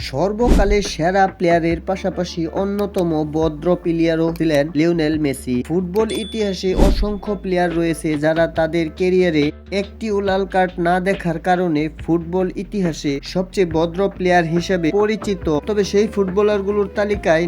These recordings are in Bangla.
সর্বকালের সেরা প্লেয়ারের পাশাপাশি অন্যতম ভদ্র প্লেয়ারও ছিলেন লিওনেল মেসি। ফুটবল ইতিহাসে অসংখ্য প্লেয়ার রয়েছে যারা তাদের ক্যারিয়ারে একটিও লাল কার্ড না দেখার কারণে ফুটবল ইতিহাসে সবচেয়ে ভদ্র প্লেয়ার হিসেবে পরিচিত। তবে সেই ফুটবলারগুলোর তালিকায়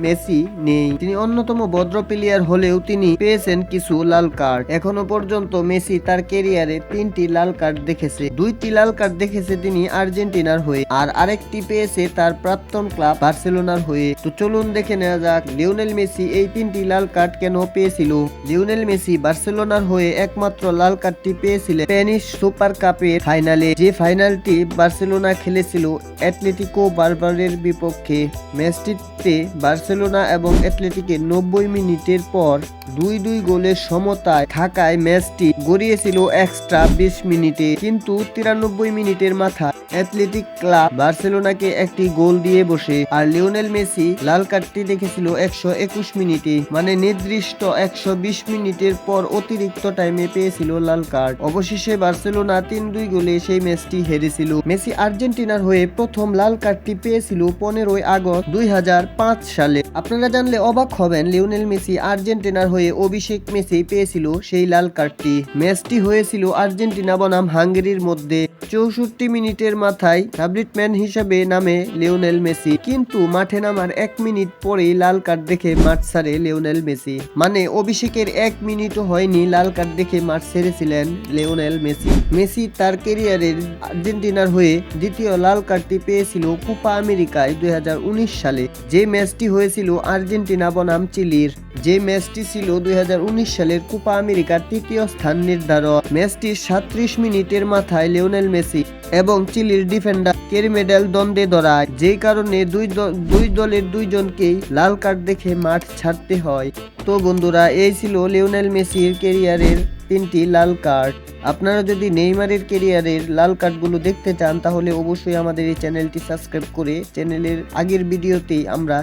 মেসি নেই। তিনি অন্যতম ভদ্র প্লেয়ার হলেও তিনি পেয়েছেন কিছু লাল কার্ড। এখনো পর্যন্ত মেসি তার ক্যারিয়ারে 3টি লাল কার্ড দেখেছে। 2টি লাল কার্ড দেখেছে তিনি আর্জেন্টিনার হয়ে, আর আরেকটি পেয়েছে তার প্রাক্তন ক্লাব বার্সেলোনার হয়ে। তো চলুন দেখে নেওয়া যাক লিওনেল মেসি এই 3টি লাল কার্ড কেন পেয়েছিল। লিওনেল মেসি বার্সেলোনার হয়ে একমাত্র লাল কার্ডটি পেয়েছিলেন স্প্যানিশ সুপার কাপের ফাইনালে, যে ফাইনালটি বার্সেলোনা খেলেছিল অ্যাটলেটিকো বারবারের বিপক্ষে। ম্যাচটিতে বার্সেলোনা এবং অ্যাটলেটিকের 90 মিনিটের পর 2-2 গোলের সমতায় থাকায় ম্যাচটি গড়িয়েছিল এক্সট্রা 20 মিনিটে, কিন্তু 93 মিনিটের মাথায় অ্যাথলেটিক ক্লাব বার্সেলোনাকে একটি গোল দিয়ে বসে। আর লিওনেল মেসি লাল কার্ডটি দেখেছিল 121 মিনিটে, মানে নির্দিষ্ট 120 মিনিটের পর অতিরিক্ত টাইমে পেয়েছিল লাল কার্ড। অবশেষে বার্সেলোনা 3-2 গোলে সেই ম্যাচটি হেরেছিল। মেসি আর্জেন্টিনার হয়ে প্রথম লাল কার্ডটি পেয়েছিল 15 আগস্ট 2005 সালে। আপনারা জানলে অবাক হবেন, লিওনেল মেসি আর্জেন্টিনার হয়ে অভিষেক ম্যাচে পেয়েছিল সেই লাল কার্ডটি। ম্যাচটি হয়েছিল আর্জেন্টিনা বনাম হাঙ্গেরির মধ্যে। 64 মিনিটের মাথায় সাবস্টিটিউট হিসেবে নামে লিওনেল মেসি, কিন্তু মাঠে নামার 1 মিনিট পরেই লাল কার্ড দেখে মাঠ ছাড়ে লিওনেল মেসি। মানে অভিষেকের 1 মিনিটও হয়নি লাল কার্ড দেখে মাঠ ছেড়েছিলেন লিওনেল মেসি। মেসি তার ক্যারিয়ারের আর্জেন্টিনার হয়ে দ্বিতীয় লাল কার্ডটি পেয়েছিল কোপা আমেরিকায় 2019 সালে, যে ম্যাচটি হয়েছিল আর্জেন্টিনা বনাম চিলির। যে ম্যাচটি ছিল 2019 সালের কোপা আমেরিকার 3য় স্থান নির্ধারক। ম্যাচটির 37 মিনিটের মাথায় লিওনেল মেসি এবং চিলির ডিফেন্ডার কেরিমেডেল দ্বন্দ্বে জড়ায়, যেই কারণে দুই দলের দুইজনকেই লাল কার্ড দেখে মাঠ ছাড়তে হয়। তো বন্ধুরা, এই ছিল লিওনেল মেসির ক্যারিয়ারের 3টি লাল কার্ড। আপনারা যদি নেইমারের ক্যারিয়ারের লাল কার্ডগুলো দেখতে চান তাহলে অবশ্যই আমাদের এই চ্যানেলটি সাবস্ক্রাইব করে চ্যানেলের আগের ভিডিওতেই আমরা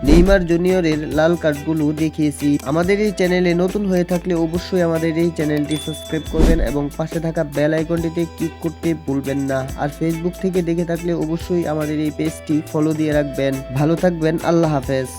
নেইমার জুনিয়রের লাল কার্ডগুলো দেখিয়েছি। আমাদের এই চ্যানেলে নতুন হয়ে থাকলে অবশ্যই আমাদের এই চ্যানেলটি সাবস্ক্রাইব করবেন এবং পাশে থাকা বেল আইকনটিতে ক্লিক করতে ভুলবেন না। আর ফেসবুক থেকে দেখে থাকলে অবশ্যই আমাদের এই পেজটি ফলো দিয়ে রাখবেন। ভালো থাকবেন, আল্লাহ হাফেজ।